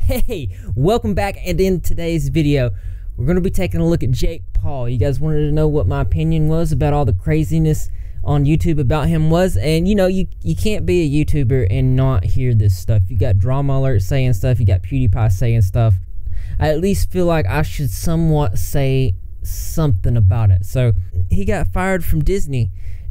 Hey, welcome back, and in today's video we're going to be taking a look at Jake Paul. You guys wanted to know what my opinion was about all the craziness on YouTube about him was, and you know, you can't be a YouTuber and not hear this stuff. You got Drama Alert saying stuff, you got PewDiePie saying stuff. I at least feel like I should somewhat say something about it. So he got fired from Disney,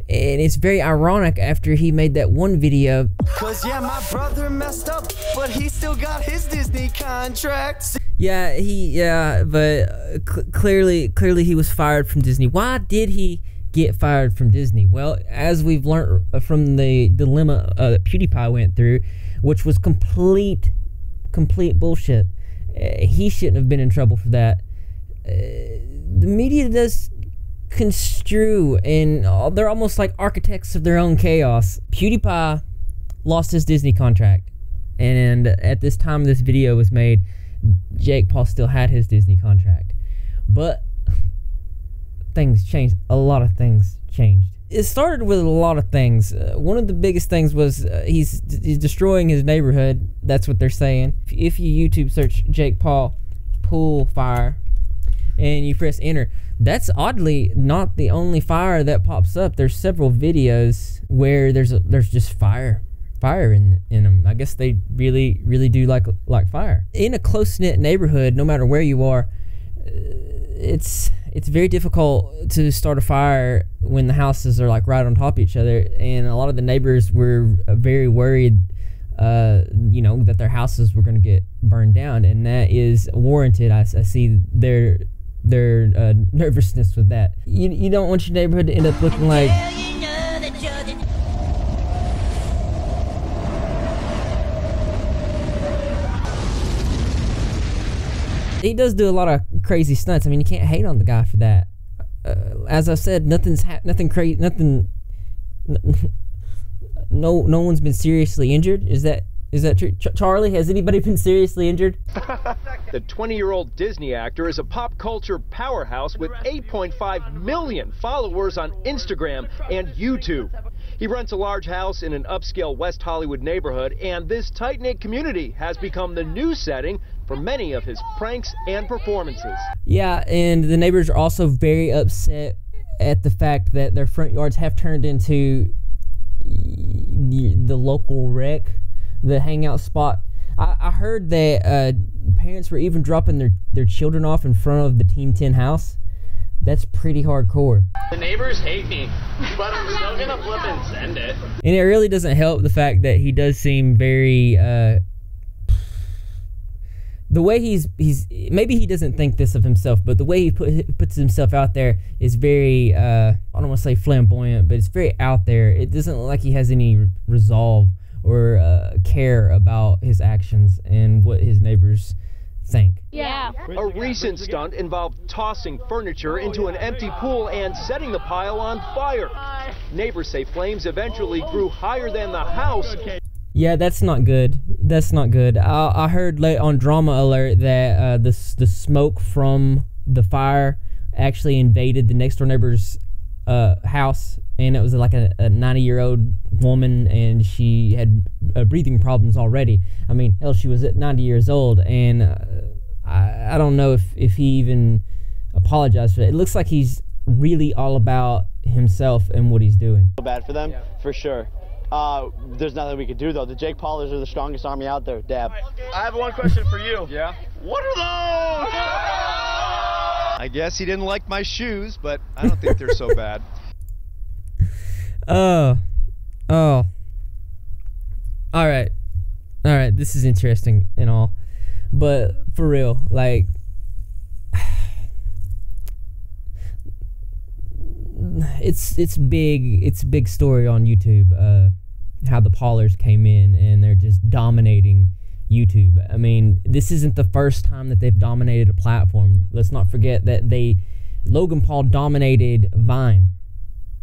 and it's very ironic after he made that one video. Cause yeah, my brother messed up, but he still got his Disney contract. Yeah, but clearly he was fired from Disney. Why did he get fired from Disney? Well, as we've learned from the dilemma that PewDiePie went through, which was complete bullshit. He shouldn't have been in trouble for that. The media does construe, and they're almost like architects of their own chaos. PewDiePie lost his Disney contract, and at this time this video was made, Jake Paul still had his Disney contract. But things changed. A lot of things changed. It started with a lot of things. One of the biggest things was he's destroying his neighborhood. That's what they're saying. If you YouTube search Jake Paul pool fire and you press enter, that's oddly not the only fire that pops up. There's several videos where there's just fire in them. I guess they really do like fire. In a close-knit neighborhood, no matter where you are, it's very difficult to start a fire when the houses are like right on top of each other, and a lot of the neighbors were very worried you know, that their houses were going to get burned down, and that is warranted. I see their nervousness with that. You don't want your neighborhood to end up looking like he does do a lot of crazy stunts. I mean, you can't hate on the guy for that. As I said, nothing crazy, no one's been seriously injured. Is that true? Charlie, has anybody been seriously injured? The 20-year-old Disney actor is a pop culture powerhouse with 8.5 million followers on Instagram and YouTube. He rents a large house in an upscale West Hollywood neighborhood, and this tight-knit community has become the new setting for many of his pranks and performances. Yeah, and the neighbors are also very upset at the fact that their front yards have turned into the local wreck, the hangout spot. I heard that parents were even dropping their children off in front of the Team 10 house. That's pretty hardcore. The neighbors hate me, but I'm still gonna flip and send it. And it really doesn't help the fact that he does seem very the way he's maybe he doesn't think this of himself, but the way he puts himself out there is very I don't want to say flamboyant, but it's very out there. It doesn't look like he has any resolve or care about his actions and what his neighbors think. Yeah. A recent stunt involved tossing furniture into an empty pool and setting the pile on fire. Neighbors say flames eventually grew higher than the house. Yeah, that's not good. That's not good. I heard late on Drama Alert that the smoke from the fire actually invaded the next door neighbor's house, and it was like a 90-year-old woman, and she had breathing problems already. I mean, hell, she was at 90 years old, and I don't know if he even apologized for it. It looks like he's really all about himself and what he's doing. Bad for them, for sure. There's nothing we could do though. The Jake Paulers are the strongest army out there. Dab. I have one question for you. Yeah? What are those? I guess he didn't like my shoes, but I don't think they're so bad. Oh. Alright, this is interesting and all, but for real, like, it's big story on YouTube, how the Paulers came in and they're just dominating YouTube. I mean, this isn't the first time that they've dominated a platform. Let's not forget that Logan Paul dominated Vine,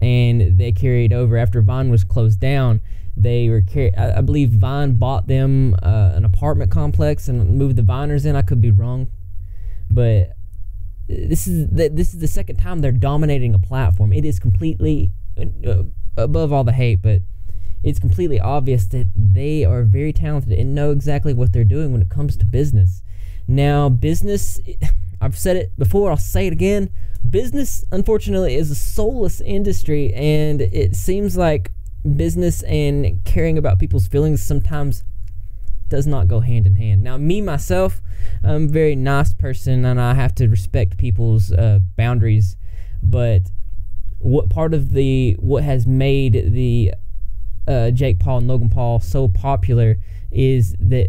and they carried over after Vine was closed down. They were I believe Vine bought them an apartment complex and moved the Viners in. I could be wrong, but this is the second time they're dominating a platform. It is completely above all the hate, but it's completely obvious that they are very talented and know exactly what they're doing when it comes to business. Now, business, I've said it before, I'll say it again, business, unfortunately, is a soulless industry, and it seems like business and caring about people's feelings sometimes does not go hand in hand. Now, me, myself, I'm a very nice person, and I have to respect people's boundaries, but what has made the Jake Paul and Logan Paul so popular is that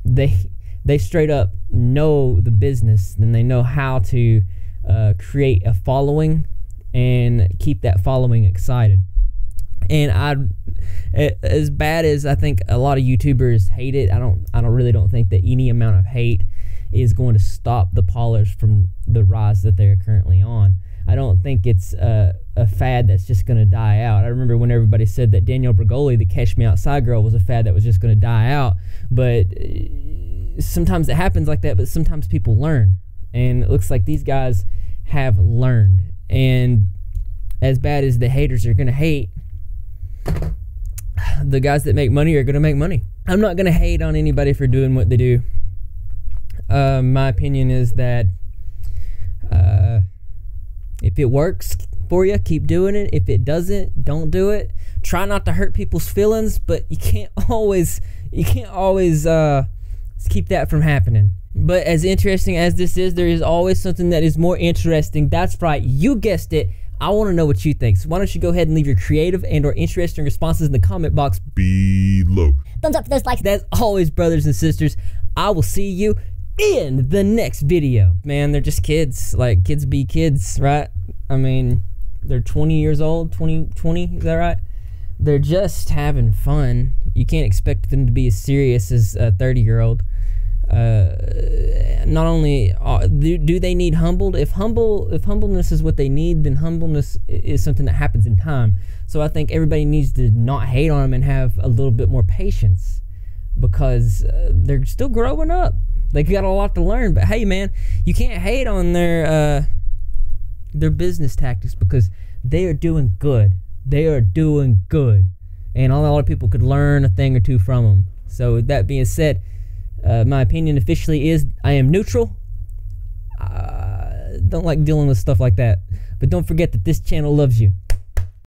they straight up know the business, and they know how to create a following and keep that following excited. And as bad as I think a lot of YouTubers hate it, I really don't think that any amount of hate is going to stop the Paulers from the rise that they're currently on. I don't think it's a fad that's just going to die out. I remember when everybody said that Danielle Bregoli, the Catch Me Outside girl, was a fad that was just going to die out. But sometimes it happens like that, but sometimes people learn. And it looks like these guys have learned. And as bad as the haters are going to hate, the guys that make money are going to make money. I'm not going to hate on anybody for doing what they do. My opinion is that if it works for you, keep doing it. If it doesn't, don't do it. Try not to hurt people's feelings, but you can't always keep that from happening. But as interesting as this is, there is always something that is more interesting. That's right, you guessed it. I want to know what you think. So why don't you go ahead and leave your creative and or interesting responses in the comment box below. Thumbs up for those likes. As always, brothers and sisters, I will see you in the next video. Man, they're just kids. Like, kids be kids, right? I mean, they're 20 years old, 20, is that right? They're just having fun. You can't expect them to be as serious as a 30-year-old. Not only do they need humbled, if humbleness is what they need, then humbleness is something that happens in time. So I think everybody needs to not hate on them and have a little bit more patience, because they're still growing up. They got a lot to learn. But hey, man, you can't hate on their business tactics, because they are doing good. They are doing good, and a lot of people could learn a thing or two from them. So with that being said, my opinion officially is I am neutral. Don't like dealing with stuff like that. But don't forget that this channel loves you.